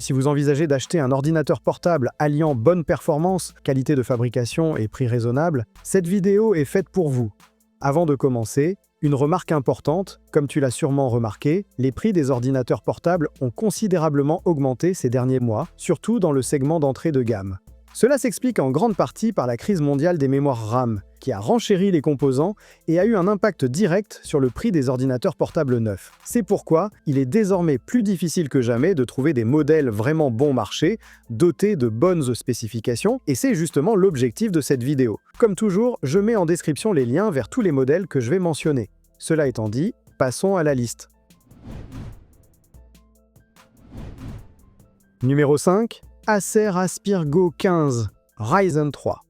Si vous envisagez d'acheter un ordinateur portable alliant bonne performance, qualité de fabrication et prix raisonnable, cette vidéo est faite pour vous. Avant de commencer, une remarque importante, comme tu l'as sûrement remarqué, les prix des ordinateurs portables ont considérablement augmenté ces derniers mois, surtout dans le segment d'entrée de gamme. Cela s'explique en grande partie par la crise mondiale des mémoires RAM, qui a renchéri les composants et a eu un impact direct sur le prix des ordinateurs portables neufs. C'est pourquoi il est désormais plus difficile que jamais de trouver des modèles vraiment bon marché, dotés de bonnes spécifications, et c'est justement l'objectif de cette vidéo. Comme toujours, je mets en description les liens vers tous les modèles que je vais mentionner. Cela étant dit, passons à la liste. Numéro 5. Acer Aspirgo 15 Ryzen 3.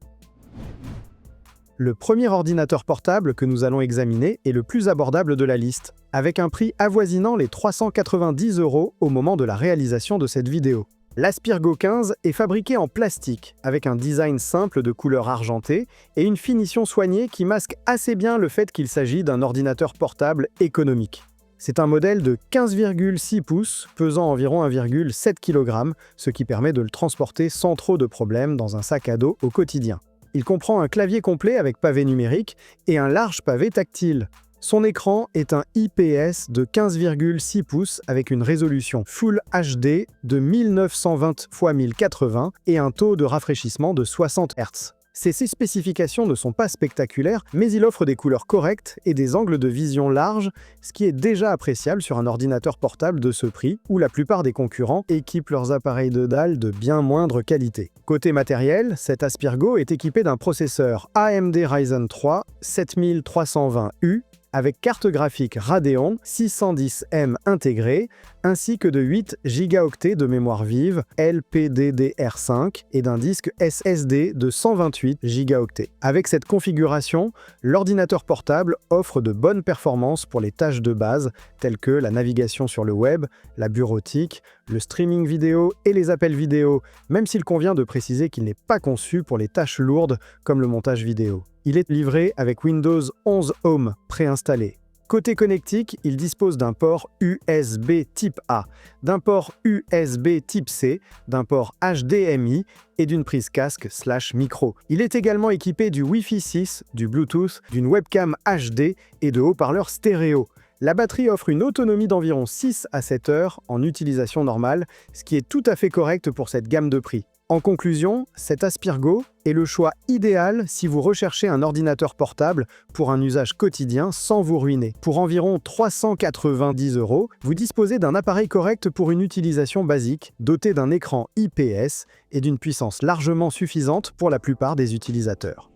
Le premier ordinateur portable que nous allons examiner est le plus abordable de la liste, avec un prix avoisinant les 390 € au moment de la réalisation de cette vidéo. L'Aspirgo 15 est fabriqué en plastique, avec un design simple de couleur argentée et une finition soignée qui masque assez bien le fait qu'il s'agit d'un ordinateur portable économique. C'est un modèle de 15,6 pouces, pesant environ 1,7 kg, ce qui permet de le transporter sans trop de problèmes dans un sac à dos au quotidien. Il comprend un clavier complet avec pavé numérique et un large pavé tactile. Son écran est un IPS de 15,6 pouces avec une résolution Full HD de 1920 x 1080 et un taux de rafraîchissement de 60 Hz. Ses spécifications ne sont pas spectaculaires, mais il offre des couleurs correctes et des angles de vision larges, ce qui est déjà appréciable sur un ordinateur portable de ce prix, où la plupart des concurrents équipent leurs appareils de dalle de bien moindre qualité. Côté matériel, cet Aspirgo est équipé d'un processeur AMD Ryzen 3 7320U, avec carte graphique Radeon 610M intégrée, ainsi que de 8 Go de mémoire vive LPDDR5 et d'un disque SSD de 128 Go. Avec cette configuration, l'ordinateur portable offre de bonnes performances pour les tâches de base, telles que la navigation sur le web, la bureautique, le streaming vidéo et les appels vidéo, même s'il convient de préciser qu'il n'est pas conçu pour les tâches lourdes comme le montage vidéo. Il est livré avec Windows 11 Home préinstallé. Côté connectique, il dispose d'un port USB type A, d'un port USB type C, d'un port HDMI et d'une prise casque/micro. Il est également équipé du Wi-Fi 6, du Bluetooth, d'une webcam HD et de haut-parleurs stéréo. La batterie offre une autonomie d'environ 6 à 7 heures en utilisation normale, ce qui est tout à fait correct pour cette gamme de prix. En conclusion, cet Aspirgo est le choix idéal si vous recherchez un ordinateur portable pour un usage quotidien sans vous ruiner. Pour environ 390 €, vous disposez d'un appareil correct pour une utilisation basique, doté d'un écran IPS et d'une puissance largement suffisante pour la plupart des utilisateurs.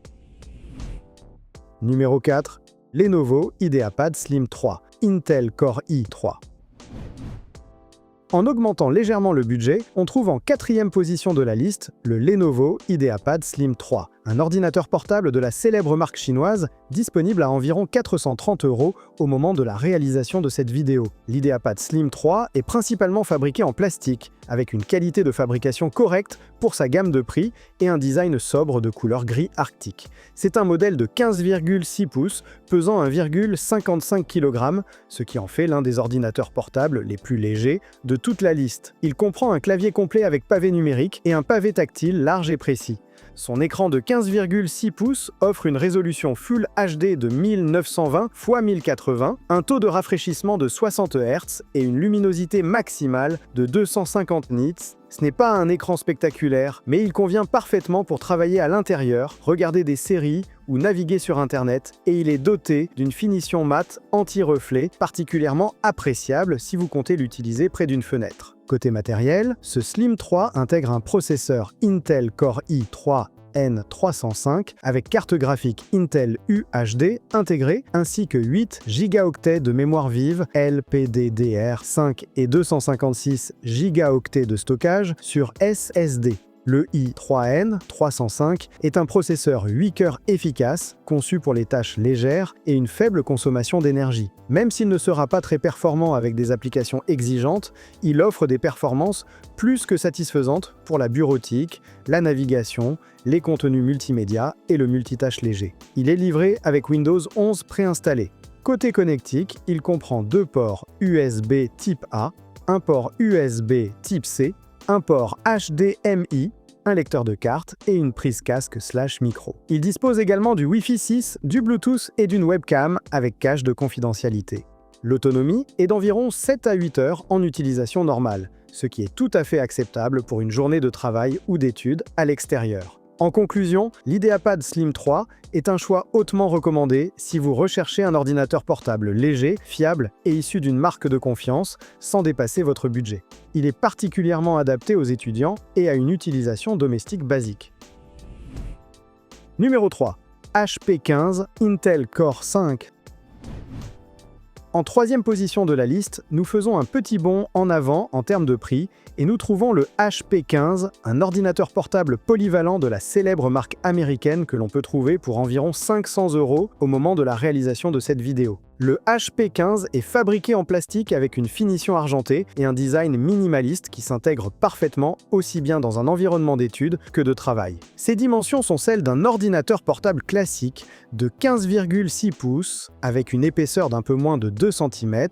Numéro 4. Lenovo IdeaPad Slim 3 Intel Core i3. En augmentant légèrement le budget, on trouve en 4e position de la liste le Lenovo IdeaPad Slim 3, un ordinateur portable de la célèbre marque chinoise, disponible à environ 430 € au moment de la réalisation de cette vidéo. L'IdeaPad Slim 3 est principalement fabriqué en plastique, avec une qualité de fabrication correcte pour sa gamme de prix et un design sobre de couleur gris arctique. C'est un modèle de 15,6 pouces, pesant 1,55 kg, ce qui en fait l'un des ordinateurs portables les plus légers de toute la liste. Il comprend un clavier complet avec pavé numérique et un pavé tactile large et précis. Son écran de 15,6 pouces offre une résolution Full HD de 1920 x 1080, un taux de rafraîchissement de 60 Hz et une luminosité maximale de 250 nits. Ce n'est pas un écran spectaculaire, mais il convient parfaitement pour travailler à l'intérieur, regarder des séries ou naviguer sur Internet, et il est doté d'une finition mate anti-reflet particulièrement appréciable si vous comptez l'utiliser près d'une fenêtre. Côté matériel, ce Slim 3 intègre un processeur Intel Core i3 N305 avec carte graphique Intel UHD intégrée ainsi que 8 Go de mémoire vive LPDDR5 et 256 Go de stockage sur SSD. Le i3N305 est un processeur 8 cœurs efficace, conçu pour les tâches légères et une faible consommation d'énergie. Même s'il ne sera pas très performant avec des applications exigeantes, il offre des performances plus que satisfaisantes pour la bureautique, la navigation, les contenus multimédia et le multitâche léger. Il est livré avec Windows 11 préinstallé. Côté connectique, il comprend deux ports USB type A, un port USB type C, un port HDMI, un lecteur de cartes et une prise casque/micro. Il dispose également du Wi-Fi 6, du Bluetooth et d'une webcam avec cache de confidentialité. L'autonomie est d'environ 7 à 8 heures en utilisation normale, ce qui est tout à fait acceptable pour une journée de travail ou d'études à l'extérieur. En conclusion, l'IdeaPad Slim 3 est un choix hautement recommandé si vous recherchez un ordinateur portable léger, fiable et issu d'une marque de confiance sans dépasser votre budget. Il est particulièrement adapté aux étudiants et à une utilisation domestique basique. Numéro 3. HP 15 Intel Core 5. En troisième position de la liste, nous faisons un petit bond en avant en termes de prix et nous trouvons le HP 15, un ordinateur portable polyvalent de la célèbre marque américaine que l'on peut trouver pour environ 500 € au moment de la réalisation de cette vidéo. Le HP 15 est fabriqué en plastique avec une finition argentée et un design minimaliste qui s'intègre parfaitement aussi bien dans un environnement d'études que de travail. Ses dimensions sont celles d'un ordinateur portable classique de 15,6 pouces avec une épaisseur d'un peu moins de 2 cm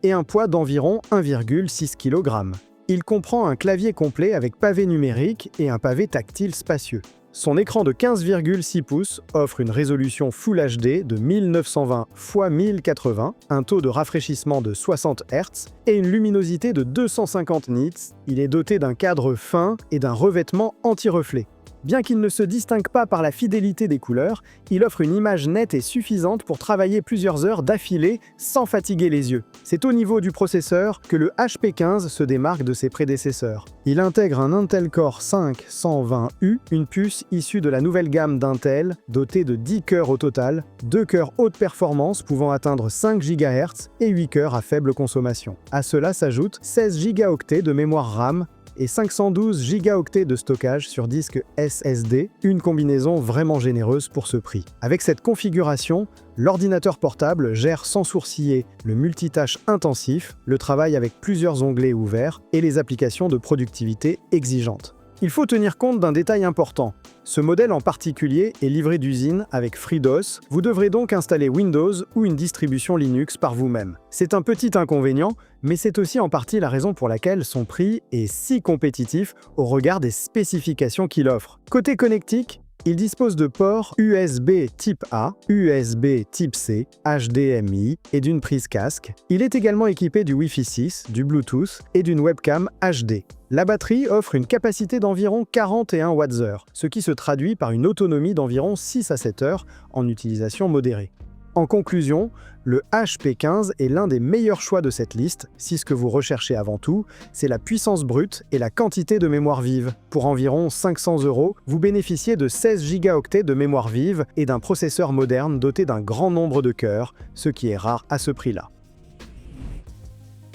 et un poids d'environ 1,6 kg. Il comprend un clavier complet avec pavé numérique et un pavé tactile spacieux. Son écran de 15,6 pouces offre une résolution Full HD de 1920 x 1080, un taux de rafraîchissement de 60 Hz et une luminosité de 250 nits. Il est doté d'un cadre fin et d'un revêtement anti-reflet. Bien qu'il ne se distingue pas par la fidélité des couleurs, il offre une image nette et suffisante pour travailler plusieurs heures d'affilée sans fatiguer les yeux. C'est au niveau du processeur que le HP 15 se démarque de ses prédécesseurs. Il intègre un Intel Core 5 120U, une puce issue de la nouvelle gamme d'Intel, dotée de 10 cœurs au total, 2 cœurs haute performance pouvant atteindre 5 GHz et 8 cœurs à faible consommation. À cela s'ajoutent 16 Go de mémoire RAM, et 512 Go de stockage sur disque SSD, une combinaison vraiment généreuse pour ce prix. Avec cette configuration, l'ordinateur portable gère sans sourciller le multitâche intensif, le travail avec plusieurs onglets ouverts et les applications de productivité exigeantes. Il faut tenir compte d'un détail important. Ce modèle en particulier est livré d'usine avec FreeDOS, vous devrez donc installer Windows ou une distribution Linux par vous-même. C'est un petit inconvénient, mais c'est aussi en partie la raison pour laquelle son prix est si compétitif au regard des spécifications qu'il offre. Côté connectique, il dispose de ports USB type A, USB type C, HDMI et d'une prise casque. Il est également équipé du Wi-Fi 6, du Bluetooth et d'une webcam HD. La batterie offre une capacité d'environ 41 Wh, ce qui se traduit par une autonomie d'environ 6 à 7 heures en utilisation modérée. En conclusion, le HP 15 est l'un des meilleurs choix de cette liste si ce que vous recherchez avant tout, c'est la puissance brute et la quantité de mémoire vive. Pour environ 500 €, vous bénéficiez de 16 Go de mémoire vive et d'un processeur moderne doté d'un grand nombre de cœurs, ce qui est rare à ce prix-là.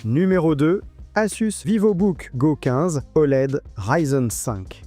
Numéro 2. Asus VivoBook Go 15 OLED Ryzen 5.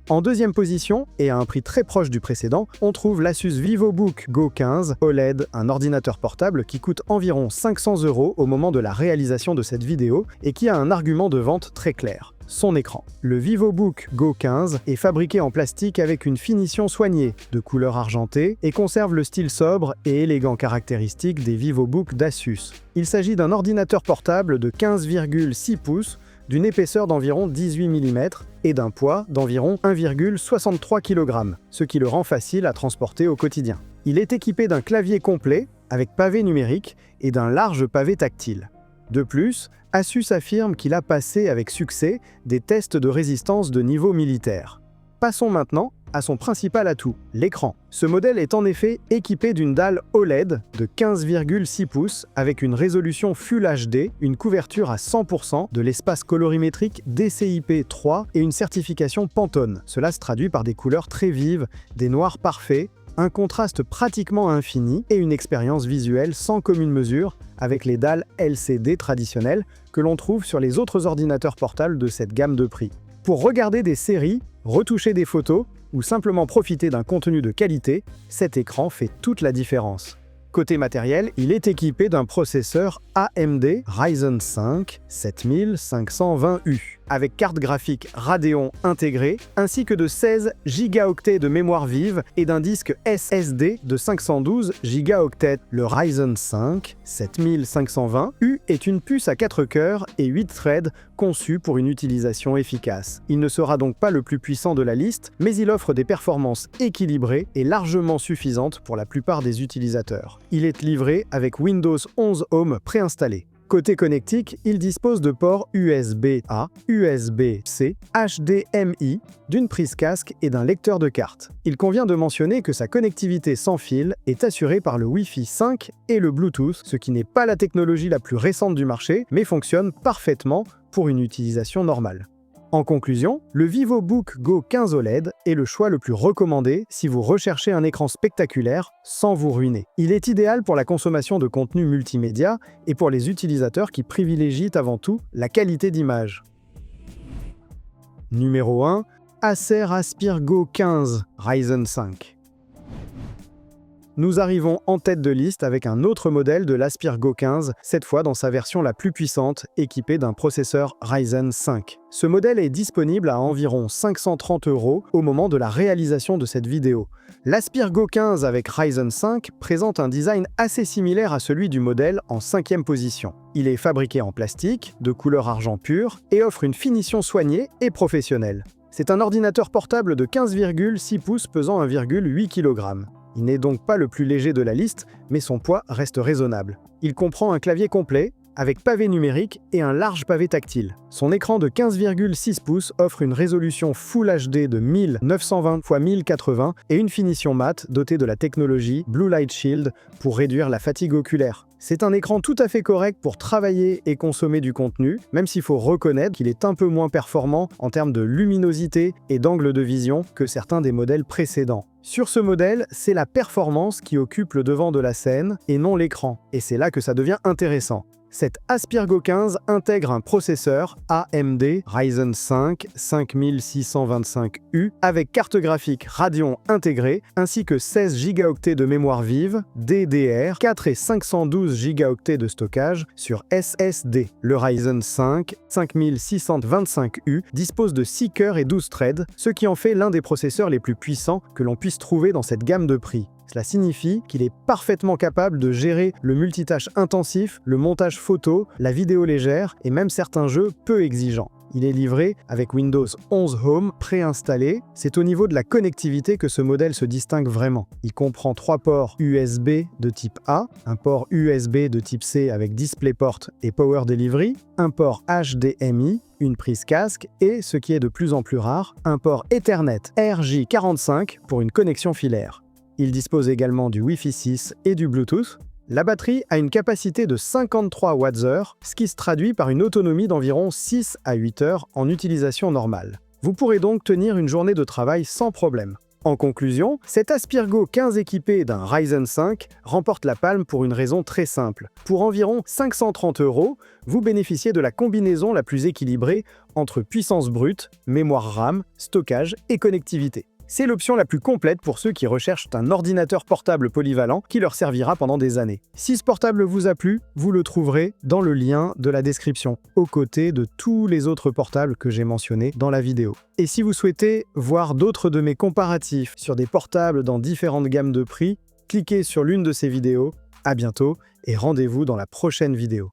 En deuxième position, et à un prix très proche du précédent, on trouve l'Asus VivoBook Go 15 OLED, un ordinateur portable qui coûte environ 500 € au moment de la réalisation de cette vidéo et qui a un argument de vente très clair. Son écran. Le VivoBook Go 15 est fabriqué en plastique avec une finition soignée, de couleur argentée, et conserve le style sobre et élégant caractéristique des VivoBook d'Asus. Il s'agit d'un ordinateur portable de 15,6 pouces, d'une épaisseur d'environ 18 mm et d'un poids d'environ 1,63 kg, ce qui le rend facile à transporter au quotidien. Il est équipé d'un clavier complet, avec pavé numérique, et d'un large pavé tactile. De plus, Asus affirme qu'il a passé avec succès des tests de résistance de niveau militaire. Passons maintenant à son principal atout, l'écran. Ce modèle est en effet équipé d'une dalle OLED de 15,6 pouces avec une résolution Full HD, une couverture à 100% de l'espace colorimétrique DCI-P3 et une certification Pantone. Cela se traduit par des couleurs très vives, des noirs parfaits, un contraste pratiquement infini et une expérience visuelle sans commune mesure avec les dalles LCD traditionnelles que l'on trouve sur les autres ordinateurs portables de cette gamme de prix. Pour regarder des séries, retoucher des photos ou simplement profiter d'un contenu de qualité, cet écran fait toute la différence. Côté matériel, il est équipé d'un processeur AMD Ryzen 5 7520U, avec carte graphique Radeon intégrée, ainsi que de 16 Go de mémoire vive et d'un disque SSD de 512 Go. Le Ryzen 5 7520U est une puce à 4 cœurs et 8 threads conçue pour une utilisation efficace. Il ne sera donc pas le plus puissant de la liste, mais il offre des performances équilibrées et largement suffisantes pour la plupart des utilisateurs. Il est livré avec Windows 11 Home préinstallé. Côté connectique, il dispose de ports USB-A, USB-C, HDMI, d'une prise casque et d'un lecteur de carte. Il convient de mentionner que sa connectivité sans fil est assurée par le Wi-Fi 5 et le Bluetooth, ce qui n'est pas la technologie la plus récente du marché, mais fonctionne parfaitement pour une utilisation normale. En conclusion, le VivoBook Go 15 OLED est le choix le plus recommandé si vous recherchez un écran spectaculaire sans vous ruiner. Il est idéal pour la consommation de contenu multimédia et pour les utilisateurs qui privilégient avant tout la qualité d'image. Numéro 1. Acer Aspire Go 15 Ryzen 5. Nous arrivons en tête de liste avec un autre modèle de l'Aspire Go 15, cette fois dans sa version la plus puissante, équipée d'un processeur Ryzen 5. Ce modèle est disponible à environ 530 € au moment de la réalisation de cette vidéo. L'Aspire Go 15 avec Ryzen 5 présente un design assez similaire à celui du modèle en 5e position. Il est fabriqué en plastique, de couleur argent pur, et offre une finition soignée et professionnelle. C'est un ordinateur portable de 15,6 pouces pesant 1,8 kg. Il n'est donc pas le plus léger de la liste, mais son poids reste raisonnable. Il comprend un clavier complet, avec pavé numérique et un large pavé tactile. Son écran de 15,6 pouces offre une résolution Full HD de 1920 x 1080 et une finition mate dotée de la technologie Blue Light Shield pour réduire la fatigue oculaire. C'est un écran tout à fait correct pour travailler et consommer du contenu, même s'il faut reconnaître qu'il est un peu moins performant en termes de luminosité et d'angle de vision que certains des modèles précédents. Sur ce modèle, c'est la performance qui occupe le devant de la scène et non l'écran, et c'est là que ça devient intéressant. Cette Aspire Go 15 intègre un processeur AMD Ryzen 5 5625U avec carte graphique Radeon intégrée ainsi que 16 Go de mémoire vive, DDR4 et 512 Go de stockage sur SSD. Le Ryzen 5 5625U dispose de 6 cœurs et 12 threads, ce qui en fait l'un des processeurs les plus puissants que l'on puisse trouver dans cette gamme de prix. Cela signifie qu'il est parfaitement capable de gérer le multitâche intensif, le montage photo, la vidéo légère et même certains jeux peu exigeants. Il est livré avec Windows 11 Home préinstallé. C'est au niveau de la connectivité que ce modèle se distingue vraiment. Il comprend 3 ports USB de type A, un port USB de type C avec DisplayPort et Power Delivery, un port HDMI, une prise casque et, ce qui est de plus en plus rare, un port Ethernet RJ45 pour une connexion filaire. Il dispose également du Wi-Fi 6 et du Bluetooth. La batterie a une capacité de 53 Wh, ce qui se traduit par une autonomie d'environ 6 à 8 heures en utilisation normale. Vous pourrez donc tenir une journée de travail sans problème. En conclusion, cet Aspire Go 15 équipé d'un Ryzen 5 remporte la palme pour une raison très simple. Pour environ 530 €, vous bénéficiez de la combinaison la plus équilibrée entre puissance brute, mémoire RAM, stockage et connectivité. C'est l'option la plus complète pour ceux qui recherchent un ordinateur portable polyvalent qui leur servira pendant des années. Si ce portable vous a plu, vous le trouverez dans le lien de la description, aux côtés de tous les autres portables que j'ai mentionnés dans la vidéo. Et si vous souhaitez voir d'autres de mes comparatifs sur des portables dans différentes gammes de prix, cliquez sur l'une de ces vidéos. À bientôt et rendez-vous dans la prochaine vidéo.